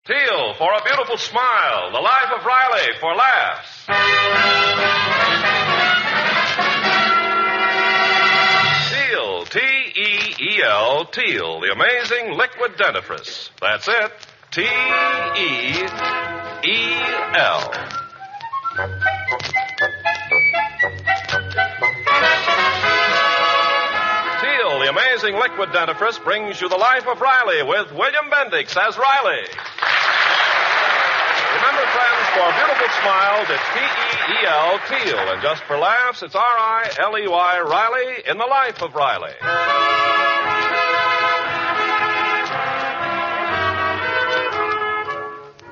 Teal for a beautiful smile. The Life of Riley for laughs. Teal, T-E-E-L, Teal, the amazing liquid dentifrice. That's it, T-E-E-L. Teal, the amazing liquid dentifrice, brings you The Life of Riley with William Bendix as Riley. Remember, friends, for beautiful smiles, it's T-E-E-L, Teal. And just for laughs, it's R-I-L-E-Y, Riley, in The Life of Riley.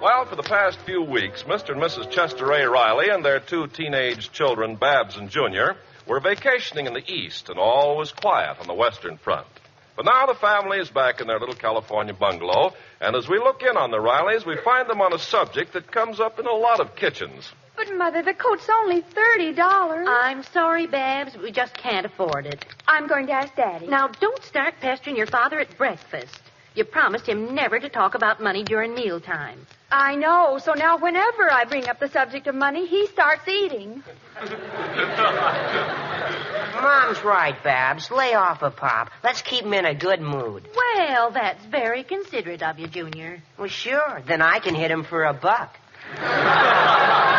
Well, for the past few weeks, Mr. and Mrs. Chester A. Riley and their two teenage children, Babs and Junior, were vacationing in the East, and all was quiet on the Western Front. But now the family is back in their little California bungalow, and as we look in on the Rileys, we find them on a subject that comes up in a lot of kitchens. But, Mother, the coat's only $30. I'm sorry, Babs. We just can't afford it. I'm going to ask Daddy. Now, don't start pestering your father at breakfast. You promised him never to talk about money during mealtime. I know. So now whenever I bring up the subject of money, he starts eating. Mom's right, Babs. Lay off of Pop. Let's keep him in a good mood. Well, that's very considerate of you, Junior. Well, sure. Then I can hit him for $1.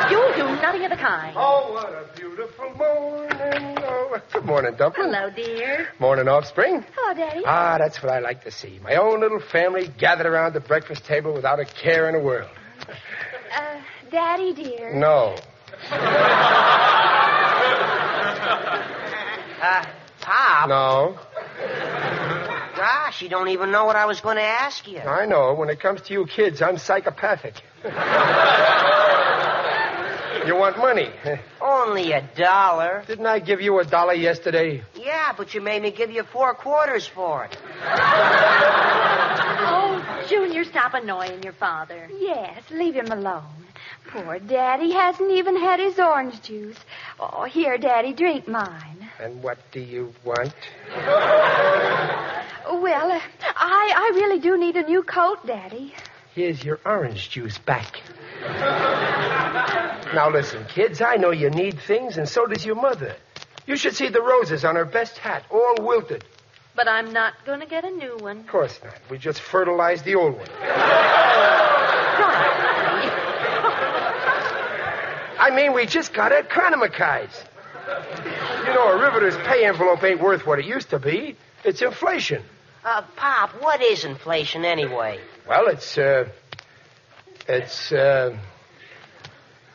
You'll do nothing of the kind. Oh, what a beautiful morning. Oh, good morning, Dumpling. Hello, dear. Morning, Offspring. Hello, Daddy. Ah, that's what I like to see. My own little family gathered around the breakfast table without a care in the world. Daddy, dear. No. Pop? No. Gosh, you don't even know what I was going to ask you. I know. When it comes to you kids, I'm psychopathic. You want money? Only $1. Didn't I give you $1 yesterday? Yeah, but you made me give you 4 quarters for it. Oh, Junior, stop annoying your father. Yes, leave him alone. Poor Daddy hasn't even had his orange juice. Oh, here, Daddy, drink mine. And what do you want? Well, I really do need a new coat, Daddy. Here's your orange juice back. Now listen, kids, I know you need things, and so does your mother. You should see the roses on her best hat, all wilted. But I'm not going to get a new one. Of course not. We just fertilized the old one. I mean, we just got to economize. You know, a riveter's pay envelope ain't worth what it used to be. It's inflation. Pop, what is inflation anyway? Well, it's,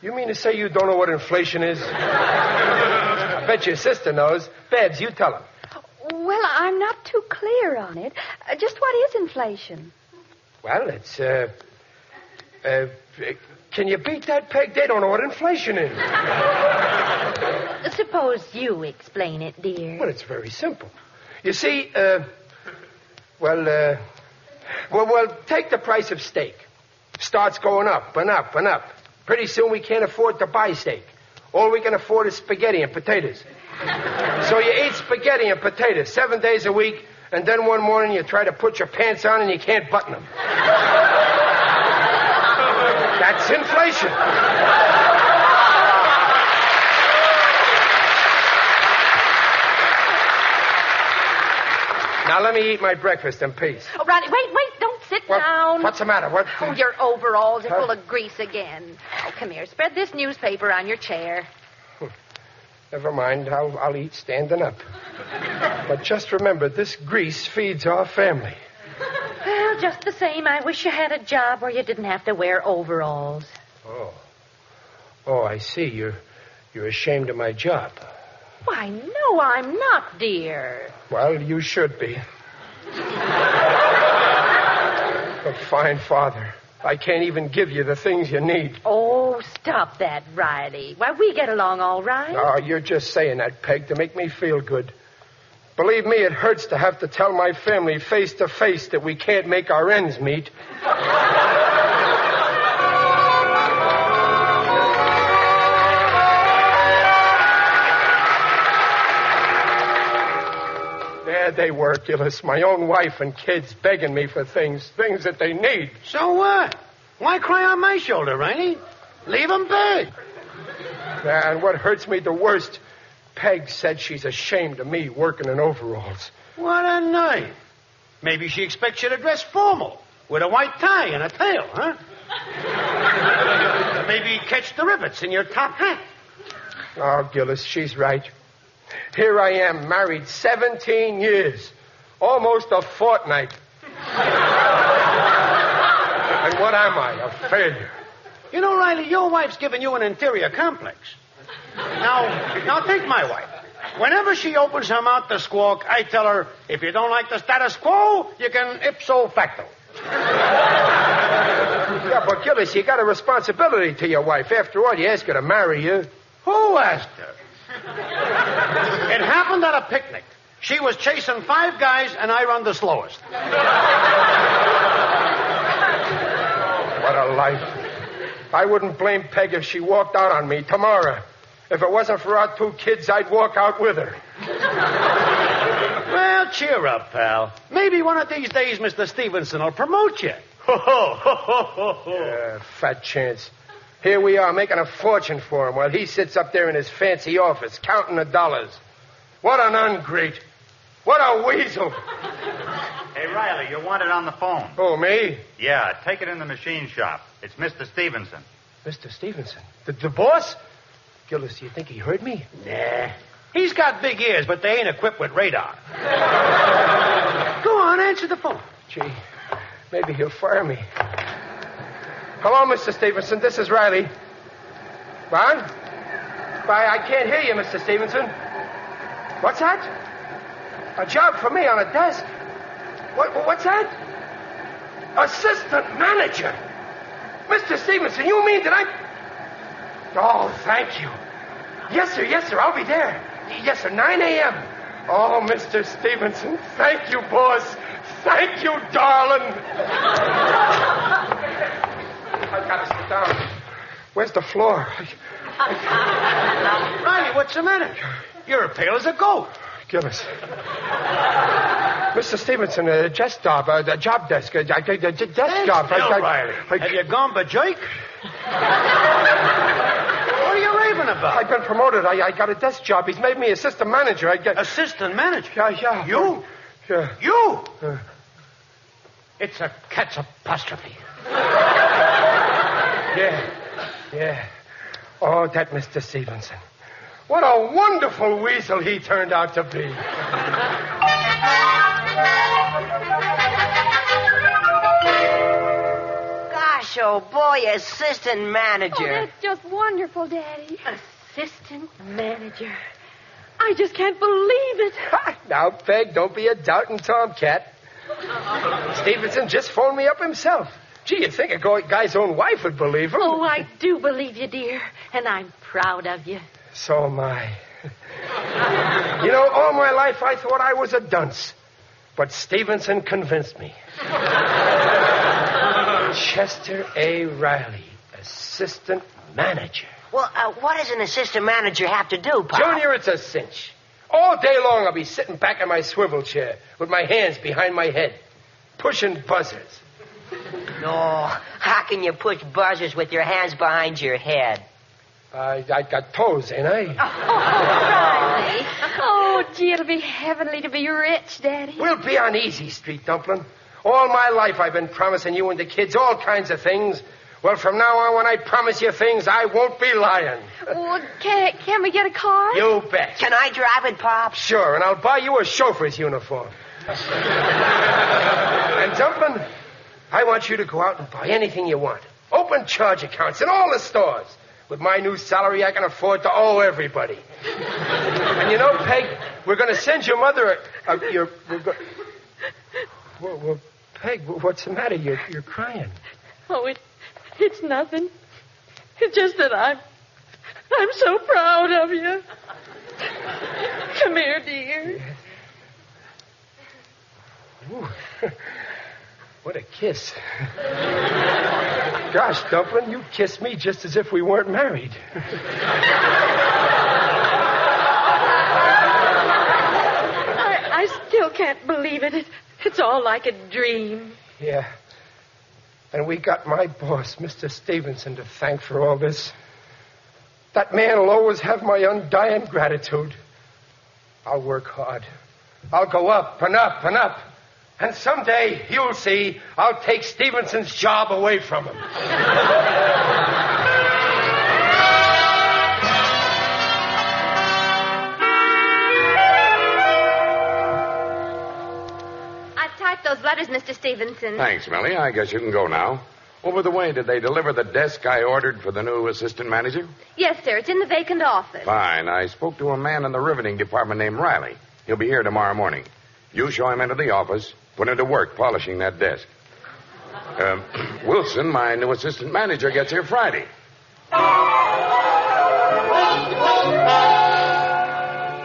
you mean to say you don't know what inflation is? I bet your sister knows. Babs, you tell her. Well, I'm not too clear on it. Just what is inflation? Well, it's, can you beat that, Peg? They don't know what inflation is. Suppose you explain it, dear. Well, it's very simple. You see, well, take the price of steak. Starts going up and up and up. Pretty soon we can't afford to buy steak. All we can afford is spaghetti and potatoes. So you eat spaghetti and potatoes 7 days a week, and then one morning you try to put your pants on and you can't button them. That's inflation. Now let me eat my breakfast in peace. Oh, Ronnie, wait, don't sit down. What's the matter? What? Oh, your overalls are full of grease again. Oh, come here. Spread this newspaper on your chair. Never mind. I'll eat standing up. But just remember, this grease feeds our family. Well, just the same, I wish you had a job where you didn't have to wear overalls. Oh, I see. You're ashamed of my job. Why, no, I'm not, dear. Well, you should be. A fine father. I can't even give you the things you need. Oh, stop that, Riley. Why, we get along all right. Oh, you're just saying that, Peg, to make me feel good. Believe me, it hurts to have to tell my family face to face that we can't make our ends meet. There they were, Gillis, my own wife and kids begging me for things that they need. So what? Why cry on my shoulder, Riley? Leave him be. And what hurts me the worst, Peg said she's ashamed of me working in overalls. What a night. Maybe she expects you to dress formal, with a white tie and a tail, huh? Maybe catch the rivets in your top hat. Oh, Gillis, she's right. Here I am, married 17 years. Almost a fortnight. And what am I, a failure? You know, Riley, your wife's giving you an inferior complex. Now take my wife. Whenever she opens her mouth to squawk, I tell her, if you don't like the status quo, you can ipso facto. Yeah, but Gillis, you got a responsibility to your wife. After all, you asked her to marry you. Who asked her? It happened at a picnic. She was chasing 5 guys, and I run the slowest. What a life. I wouldn't blame Peg if she walked out on me tomorrow. If it wasn't for our 2 kids, I'd walk out with her. Well, cheer up, pal. Maybe one of these days Mr. Stevenson will promote you. Fat chance. Here we are making a fortune for him while he sits up there in his fancy office counting the dollars. What an ungrate. What a weasel. Hey, Riley, you're wanted on the phone. Oh, me? Yeah, take it in the machine shop. It's Mr. Stevenson. Mr. Stevenson? The boss? Gillis, do you think he heard me? Nah. He's got big ears, but they ain't equipped with radar. Go on, answer the phone. Gee, maybe he'll fire me. Hello, Mr. Stevenson. This is Riley. What? I can't hear you, Mr. Stevenson. What's that? A job for me on a desk. What's that? Assistant manager. Mr. Stevenson, you mean that I... Oh, thank you. Yes, sir, I'll be there. Yes, sir, 9 a.m. Oh, Mr. Stevenson, thank you, boss. Thank you, darling. I gotta sit down. Where's the floor? Riley, what's the matter? You're as pale as a goat. Gillis. Mr. Stevenson, a desk job, a job desk, a desk job. Riley. Have you gone bajoik? What are you raving about? I've been promoted. I got a desk job. He's made me assistant manager. Assistant manager? Yeah. You? Yeah. You? It's a cat's apostrophe. Yeah. Oh, that Mr. Stevenson. What a wonderful weasel he turned out to be. Gosh, oh boy, assistant manager. Oh, that's just wonderful, Daddy. Assistant manager. I just can't believe it. Now, Peg, don't be a doubting tomcat. Stevenson just phoned me up himself. Gee, you'd think a guy's own wife would believe him. Oh, I do believe you, dear. And I'm proud of you. So am I. You know, all my life I thought I was a dunce. But Stevenson convinced me. Chester A. Riley, assistant manager. Well, what does an assistant manager have to do, Pop? Junior, it's a cinch. All day long I'll be sitting back in my swivel chair with my hands behind my head, pushing buzzers. No, how can you push buzzers with your hands behind your head? I got toes, ain't I? Riley. Oh, gee, it'll be heavenly to be rich, Daddy. We'll be on Easy Street, Dumplin'. All my life I've been promising you and the kids all kinds of things. Well, from now on, when I promise you things, I won't be lying. Well, can we get a car? You bet. Can I drive it, Pop? Sure, and I'll buy you a chauffeur's uniform. And, Dumplin', I want you to go out and buy anything you want. Open charge accounts in all the stores. With my new salary, I can afford to owe everybody. And you know, Peg, we're going to send your mother Well, Peg, what's the matter? You're crying. Oh, it's nothing. It's just that I'm so proud of you. Come here, dear. Ooh. What a kiss. Gosh, Dumplin', you kissed me just as if we weren't married. I still can't believe it. It's all like a dream. Yeah. And we got my boss, Mr. Stevenson, to thank for all this. That man will always have my undying gratitude. I'll work hard. I'll go up and up and up. And someday, you'll see, I'll take Stevenson's job away from him. I've typed those letters, Mr. Stevenson. Thanks, Millie. I guess you can go now. Over the way, did they deliver the desk I ordered for the new assistant manager? Yes, sir. It's in the vacant office. Fine. I spoke to a man in the riveting department named Riley. He'll be here tomorrow morning. You show him into the office, put him to work polishing that desk. Wilson, my new assistant manager, gets here Friday.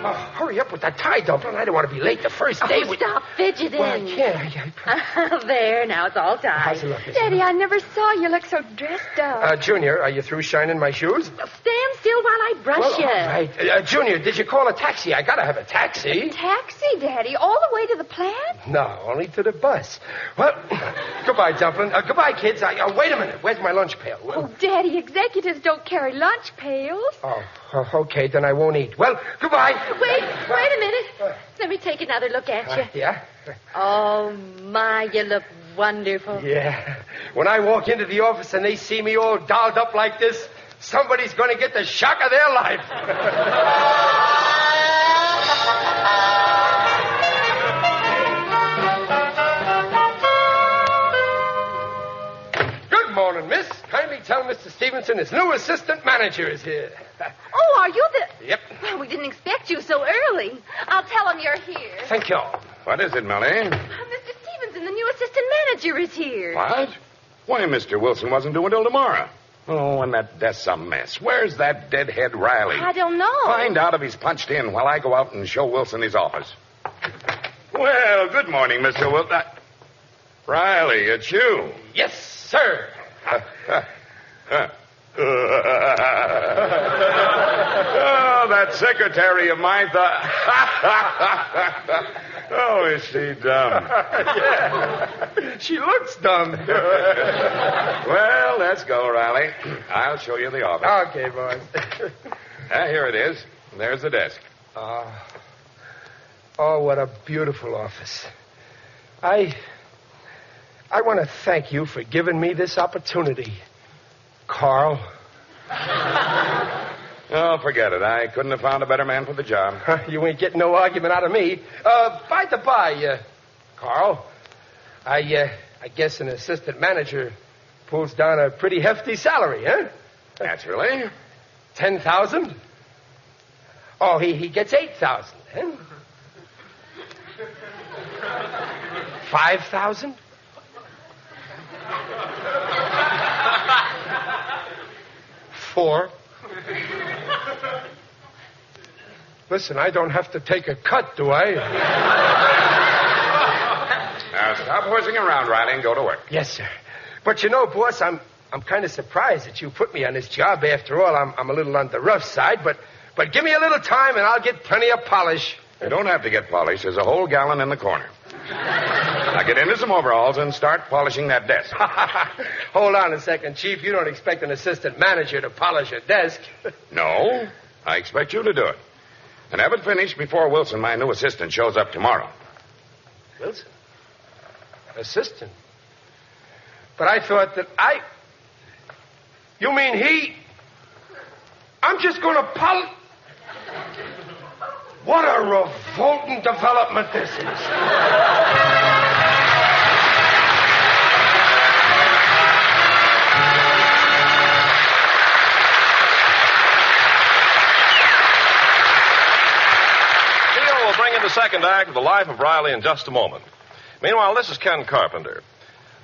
Oh, hurry up with that tie, Dumpling. I don't want to be late the first day. Stop fidgeting. Well, I can't. There, now it's all tied. How's it look, Mrs. Daddy, I never saw you look so dressed up. Junior, are you through shining my shoes? Stand still while I brush Well, you. all right. Junior, did you call a taxi? I gotta have a taxi. Taxi, Daddy? All the way to the plant? No, only to the bus. Well, goodbye, Dumpling. Goodbye, kids. Wait a minute. Where's my lunch pail? Oh, Daddy, executives don't carry lunch pails. Oh, okay, then I won't eat. Well, goodbye. Wait a minute. Let me take another look at you. Yeah? Oh, my, you look wonderful. Yeah. When I walk into the office and they see me all dolled up like this, somebody's going to get the shock of their life. Good morning, miss. Kindly tell Mr. Stevenson his new assistant manager is here. Oh, are you the... Yep. Well, we didn't expect you so early. I'll tell him you're here. Thank you. What is it, Millie? Mr. Stevenson, the new assistant manager, is here. What? Why, Mr. Wilson wasn't due until tomorrow. Oh, and that desk's a mess. Where's that deadhead Riley? I don't know. Find out if he's punched in while I go out and show Wilson his office. Well, good morning, Mr. Wilson. Riley, it's you. Yes, sir. Oh, that secretary of mine thought... Oh, is she dumb? Yeah. She looks dumb. Well, let's go, Riley. I'll show you the office. Okay, boys. Here it is. There's the desk. Oh, what a beautiful office. I want to thank you for giving me this opportunity, Carl. Oh, forget it. I couldn't have found a better man for the job. You ain't getting no argument out of me. By the by, Carl, I guess an assistant manager pulls down a pretty hefty salary, huh? Naturally. 10,000? Oh, he gets 8,000, huh? 5,000? 4? Listen, I don't have to take a cut, do I? Now, stop horsing around, Riley, and go to work. Yes, sir. But you know, boss, I'm kind of surprised that you put me on this job. After all, I'm a little on the rough side, but give me a little time and I'll get plenty of polish. You don't have to get polished. There's a whole gallon in the corner. Now get into some overalls and start polishing that desk. Hold on a second, Chief. You don't expect an assistant manager to polish a desk. No, I expect you to do it. And have it finished before Wilson, my new assistant, shows up tomorrow. Wilson? Assistant? But I thought that You mean he... I'm just going to polish... What a revolting development this is. We'll bring in the second act of The Life of Riley in just a moment. Meanwhile, this is Ken Carpenter.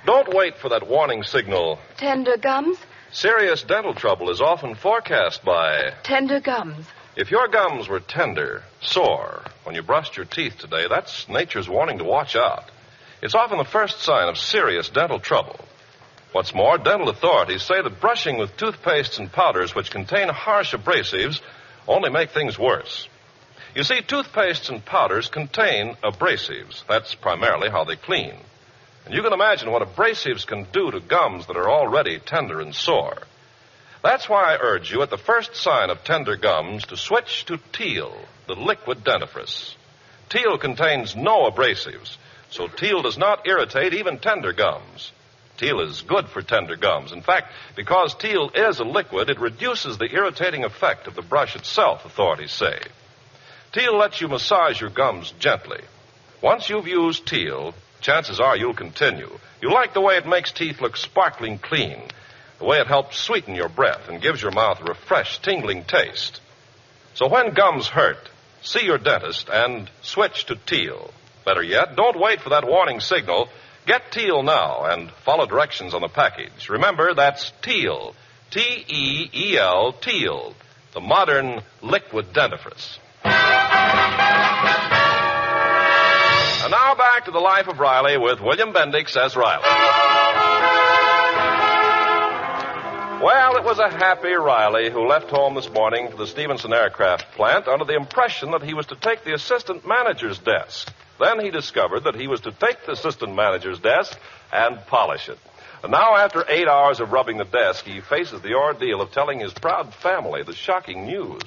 Don't wait for that warning signal. Tender gums? Serious dental trouble is often forecast by... Tender gums. If your gums were tender, sore, when you brushed your teeth today, that's nature's warning to watch out. It's often the first sign of serious dental trouble. What's more, dental authorities say that brushing with toothpastes and powders which contain harsh abrasives only make things worse. You see, toothpastes and powders contain abrasives. That's primarily how they clean. And you can imagine what abrasives can do to gums that are already tender and sore. That's why I urge you at the first sign of tender gums to switch to Teal, the liquid dentifrice. Teal contains no abrasives, so Teal does not irritate even tender gums. Teal is good for tender gums. In fact, because Teal is a liquid, it reduces the irritating effect of the brush itself, authorities say. Teal lets you massage your gums gently. Once you've used Teal, chances are you'll continue. You'll like the way it makes teeth look sparkling clean, the way it helps sweeten your breath and gives your mouth a refreshed, tingling taste. So when gums hurt, see your dentist and switch to Teal. Better yet, don't wait for that warning signal. Get Teal now and follow directions on the package. Remember, that's Teal, T-E-E-L, Teal, the modern liquid dentifrice. And now back to the life of Riley with William Bendix as Riley. Well, it was a happy Riley who left home this morning for the Stevenson Aircraft plant under the impression that he was to take the assistant manager's desk. Then he discovered that he was to take the assistant manager's desk and polish it. And now, after 8 hours of rubbing the desk, he faces the ordeal of telling his proud family the shocking news.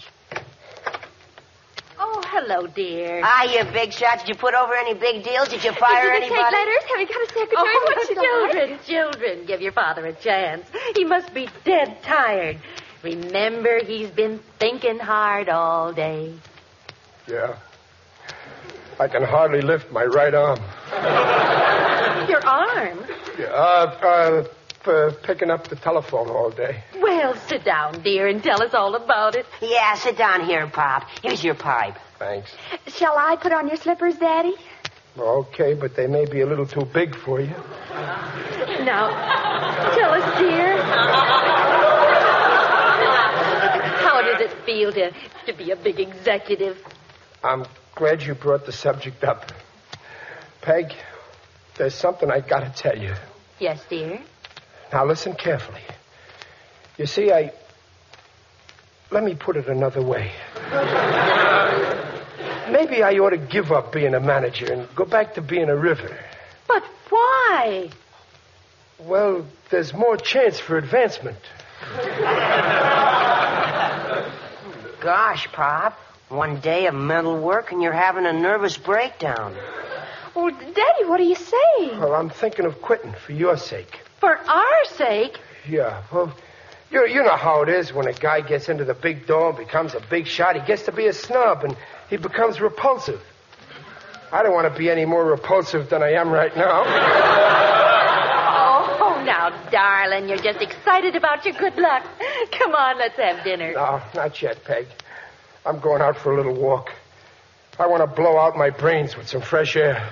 Oh, hello, dear. Ah, you big shot. Did you put over any big deals? Did you fire Did you anybody? take letters? Have you got a secretary? Oh, What's she doing? children, give your father a chance. He must be dead tired. Remember, he's been thinking hard all day. Yeah. I can hardly lift my right arm. Your arm? For picking up the telephone all day. Well, sit down, dear, and tell us all about it. Yeah, sit down here, Pop. Here's your pipe. Thanks. Shall I put on your slippers, Daddy? Okay, but they may be a little too big for you. Now, tell us, dear. How does it feel to be a big executive? I'm glad you brought the subject up. Peg, there's something I gotta tell you. Yes, dear. Now listen carefully. You see, let me put it another way. Maybe I ought to give up being a manager and go back to being a riveter. But why? Well, there's more chance for advancement. Gosh, Pop. One day of mental work and you're having a nervous breakdown. Well, Daddy, what do you say? Well, I'm thinking of quitting for your sake. For our sake? Yeah, well, you know how it is when a guy gets into the big door and becomes a big shot. He gets to be a snub and he becomes repulsive. I don't want to be any more repulsive than I am right now. Oh, now, darling, you're just excited about your good luck. Come on, let's have dinner. No, not yet, Peg. I'm going out for a little walk. I want to blow out my brains with some fresh air.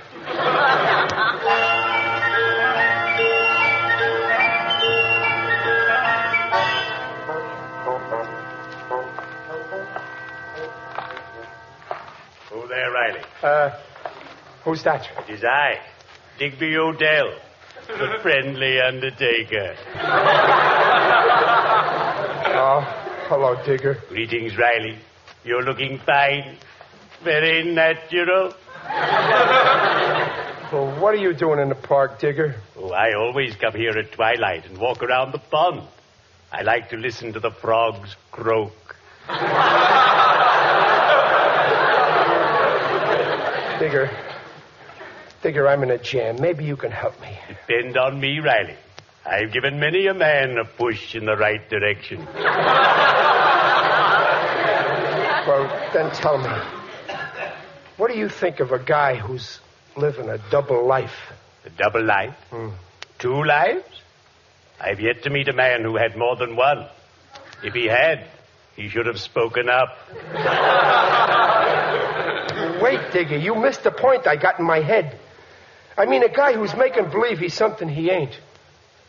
Oh, there, Riley. Who's that? It is I, Digby Odell, the friendly undertaker. Oh, hello, Digger. Greetings, Riley. You're looking fine. Very natural. Well, what are you doing in the park, Digger? Oh, I always come here at twilight and walk around the pond. I like to listen to the frogs croak. Digger, I'm in a jam. Maybe you can help me. Depend on me, Riley. I've given many a man a push in the right direction. Well, then tell me. What do you think of a guy who's living a double life? A double life? 2 lives? I've yet to meet a man who had more than one. If he had, he should have spoken up. Wait, Digger, you missed the point I got in my head. I mean a guy who's making believe he's something he ain't.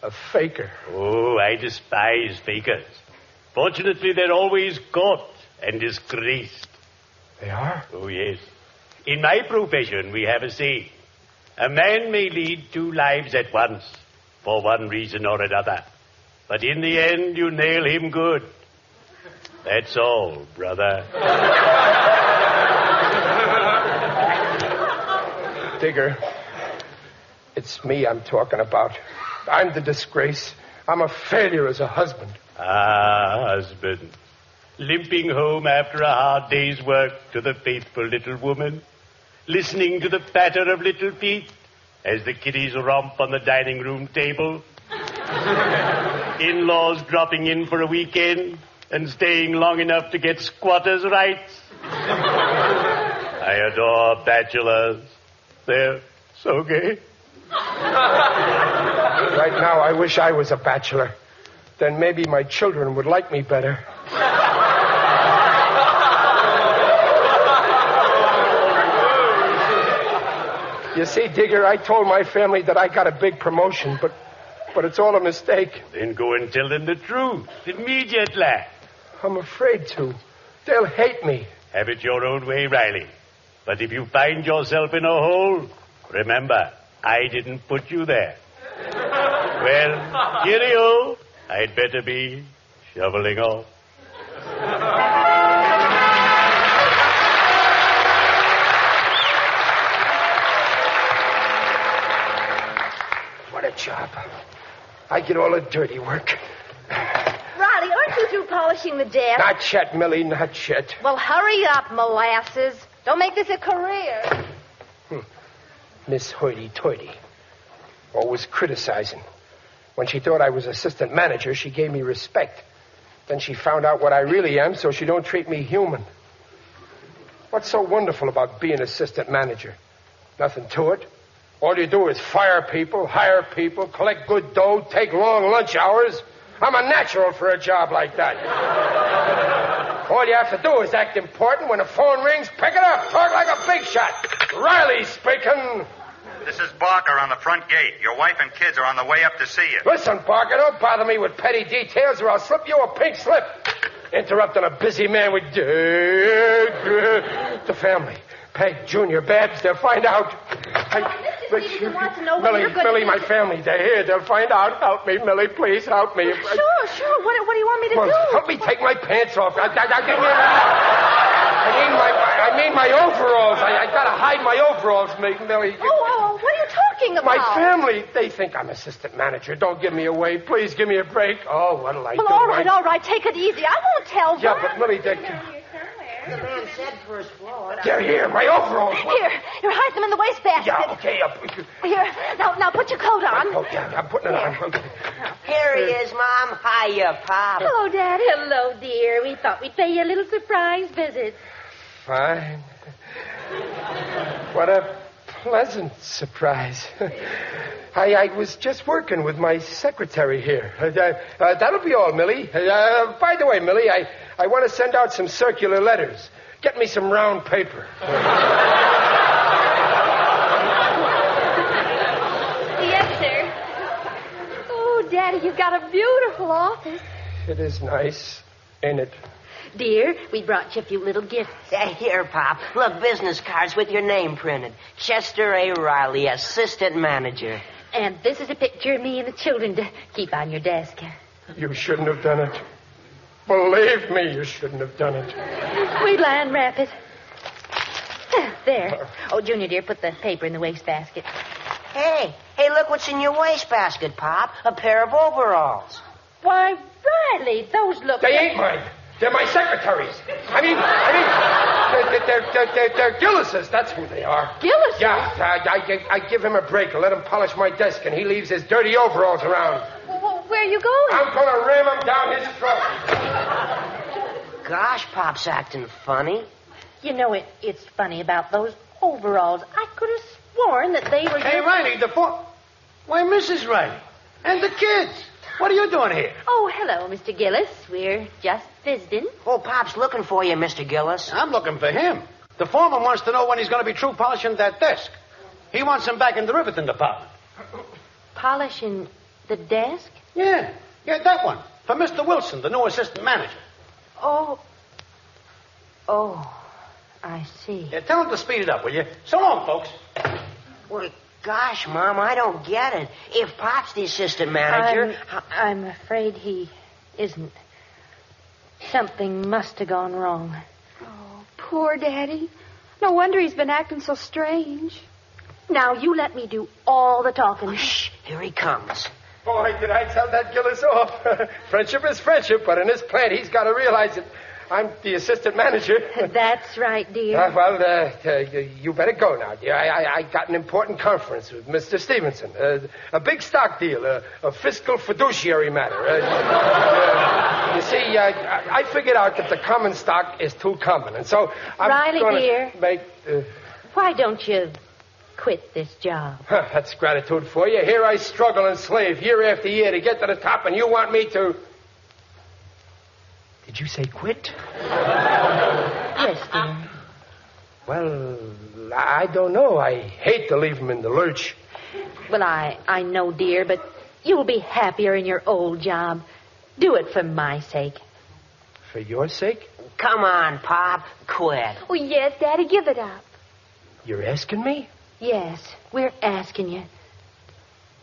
A faker. Oh, I despise fakers. Fortunately, they're always caught and disgraced. They are? Oh, yes. In my profession, we have a saying. A man may lead 2 lives at once, for one reason or another. But in the end, you nail him good. That's all, brother. It's me I'm talking about. I'm the disgrace. I'm a failure as a husband. Ah, husband. Limping home after a hard day's work to the faithful little woman. Listening to the patter of little feet as the kiddies romp on the dining room table. In-laws dropping in for a weekend and staying long enough to get squatters' rights. I adore bachelors. They're so gay. Right now, I wish I was a bachelor. Then maybe my children would like me better. You see, Digger, I told my family that I got a big promotion, but it's all a mistake. Then go and tell them the truth immediately. I'm afraid to. They'll hate me. Have it your own way, Riley. But if you find yourself in a hole, remember, I didn't put you there. Well, cheerio. I'd better be shoveling off. What a job. I get all the dirty work. Riley, aren't you through polishing the desk? Not yet, Millie, not yet. Well, hurry up, molasses. Don't make this a career. Miss Hoity-Toity. Always criticizing. When she thought I was assistant manager, she gave me respect. Then she found out what I really am, so she don't treat me human. What's so wonderful about being assistant manager? Nothing to it. All you do is fire people, hire people, collect good dough, take long lunch hours. I'm a natural for a job like that. All you have to do is act important. When the phone rings, pick it up. Talk like a big shot. Riley speaking. This is Barker on the front gate. Your wife and kids are on the way up to see you. Listen, Barker, don't bother me with petty details or I'll slip you a pink slip. Interrupting a busy man with the family. Peg, Junior, Babs, they'll find out. Stevenson wants to know what you're going Millie, to my family, they're here. They'll find out. Help me, Millie, please help me. Sure. What do you want me to do? Help me take my pants off. I mean my overalls. I gotta hide my overalls, Millie. Oh, what are you talking about? My family, they think I'm assistant manager. Don't give me away. Please give me a break. Oh, what'll I do? All right. Take it easy. I won't tell them. Yeah, but Millie, The man said first floor. they're here. My overalls. Here, hide them in the wastebasket. Yeah, okay. Here, now put your coat on. Oh, yeah, I'm putting it on. Okay. Here he is, Mom. Hiya, Pop. Hello, Daddy. Hello, dear. We thought we'd pay you a little surprise visit. Fine. What a pleasant surprise. I was just working with my secretary here. That'll be all, Millie. By the way, Millie, I want to send out some circular letters. Get me some round paper. Yes, sir. Oh, Daddy, you've got a beautiful office. It is nice, ain't it? Dear, we brought you a few little gifts. Here, Pop. Look, business cards with your name printed. Chester A. Riley, assistant manager. And this is a picture of me and the children to keep on your desk. You shouldn't have done it. Believe me, you shouldn't have done it. We'll unwrap it. There. Oh, Junior, dear, put the paper in the wastebasket. Hey, look what's in your wastebasket, Pop. A pair of overalls. Why, Riley, those look... They ain't mine. They're my secretaries. I mean, they're Gillis's. That's who they are. Gillis? Yeah, I give him a break and let him polish my desk, and he leaves his dirty overalls around. Well, where are you going? I'm going to ram him down his throat. Gosh, Pop's acting funny. You know, it's funny about those overalls. I could have sworn that they were... Hey, Riley, Why, Mrs. Riley. And the kids. What are you doing here? Oh, hello, Mr. Gillis. We're just visiting. Oh, Pop's looking for you, Mr. Gillis. I'm looking for him. The foreman wants to know when he's going to be through polishing that desk. He wants him back in the riveting department. Polishing the desk? Yeah, that one. For Mr. Wilson, the new assistant manager. Oh, I see. Yeah, tell him to speed it up, will you? So long, folks. Well, gosh, Mom, I don't get it. If Pop's the assistant manager... I'm afraid he isn't. Something must have gone wrong. Oh, poor Daddy. No wonder he's been acting so strange. Now, you let me do all the talking. Shh, here he comes. Boy, did I tell that Gillis off. Friendship is friendship, but in this plant, he's got to realize that I'm the assistant manager. That's right, dear. You better go now, dear. I got an important conference with Mr. Stevenson. A big stock deal, a fiscal fiduciary matter. You see, I figured out that the common stock is too common, and so I'm Riley, gonna dear. make... Why don't you quit this job? That's gratitude for you. Here I struggle and slave year after year to get to the top, and you want me to... Did you say quit? Yes, dear. Well, I don't know. I hate to leave him in the lurch. Well, I know, dear, but you'll be happier in your old job. Do it for my sake. For your sake? Come on, Pop. Quit. Oh, yes, Daddy, give it up. You're asking me? Yes, we're asking you.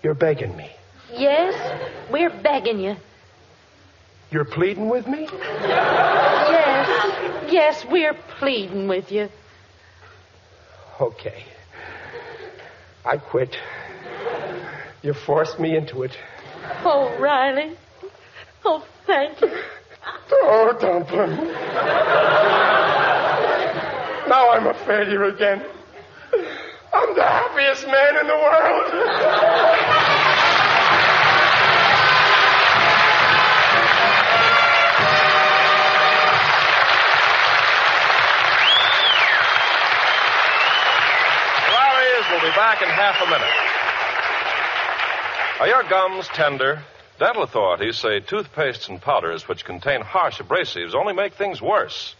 You're begging me. Yes, we're begging you. You're pleading with me? Yes, we're pleading with you. Okay. I quit. You forced me into it. Oh, Riley. Oh, thank you. Oh, Dumpling. Now I'm a failure again. I'm the happiest man in the world. We'll be back in half a minute. Are your gums tender? Dental authorities say toothpastes and powders which contain harsh abrasives only make things worse.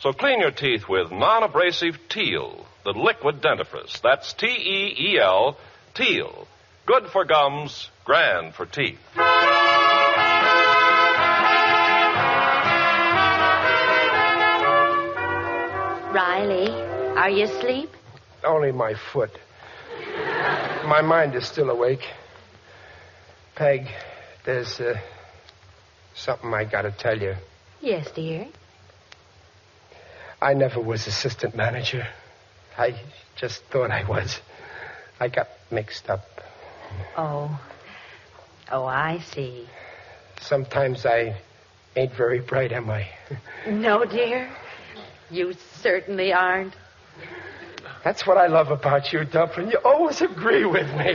So clean your teeth with non-abrasive Teal, the liquid dentifrice. That's T-E-E-L, Teal. Good for gums, grand for teeth. Riley, are you asleep? Only my foot. My mind is still awake. Peg, there's something I gotta tell you. Yes, dear. I never was assistant manager. I just thought I was. I got mixed up. Oh, I see. Sometimes I ain't very bright, am I? No, dear. You certainly aren't. That's what I love about you, Dumpling. You always agree with me.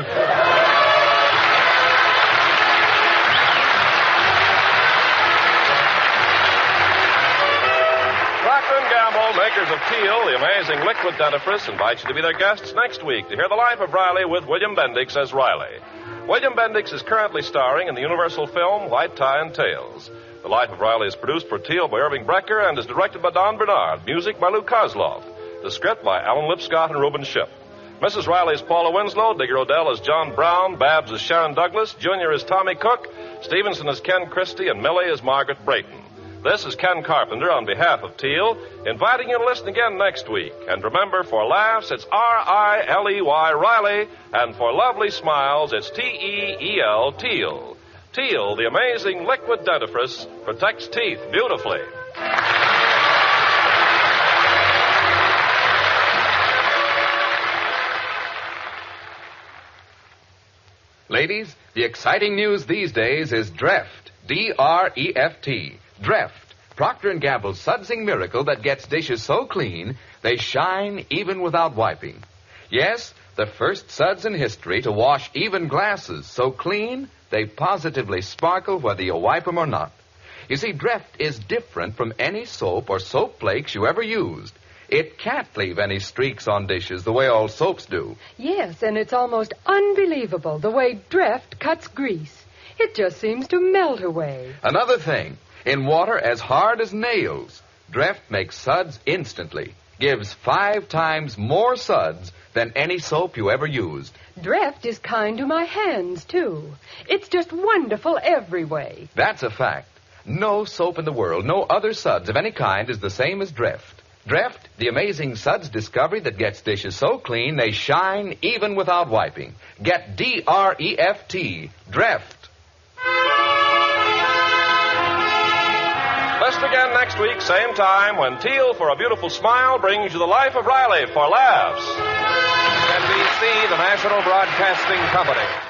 Procter & Gamble, makers of Teal, the amazing liquid dentifrice, invite you to be their guests next week to hear the life of Riley with William Bendix as Riley. William Bendix is currently starring in the Universal film White Tie and Tails. The Life of Riley is produced for Teal by Irving Brecker and is directed by Don Bernard. Music by Lou Kozloff. The script by Alan Lipscott and Reuben Ship. Mrs. Riley is Paula Winslow. Digger Odell is John Brown. Babs is Sharon Douglas. Junior is Tommy Cook. Stevenson is Ken Christie. And Millie is Margaret Brayton. This is Ken Carpenter on behalf of Teal, inviting you to listen again next week. And remember, for laughs, it's R-I-L-E-Y, Riley. And for lovely smiles, it's T-E-E-L, Teal. Teal, the amazing liquid dentifrice, protects teeth beautifully. Ladies, the exciting news these days is Dreft, D-R-E-F-T, Dreft, Procter & Gamble's sudsing miracle that gets dishes so clean they shine even without wiping. Yes, the first suds in history to wash even glasses so clean they positively sparkle whether you wipe them or not. You see, Dreft is different from any soap or soap flakes you ever used. It can't leave any streaks on dishes the way all soaps do. Yes, and it's almost unbelievable the way Dreft cuts grease. It just seems to melt away. Another thing, in water as hard as nails, Dreft makes suds instantly. Gives 5 times more suds than any soap you ever used. Dreft is kind to my hands, too. It's just wonderful every way. That's a fact. No soap in the world, no other suds of any kind is the same as Dreft. Dreft, the amazing suds discovery that gets dishes so clean they shine even without wiping. Get D-R-E-F-T, Dreft. Listen again next week, same time, when Teal for a Beautiful Smile brings you the Life of Riley for laughs. NBC, the National Broadcasting Company.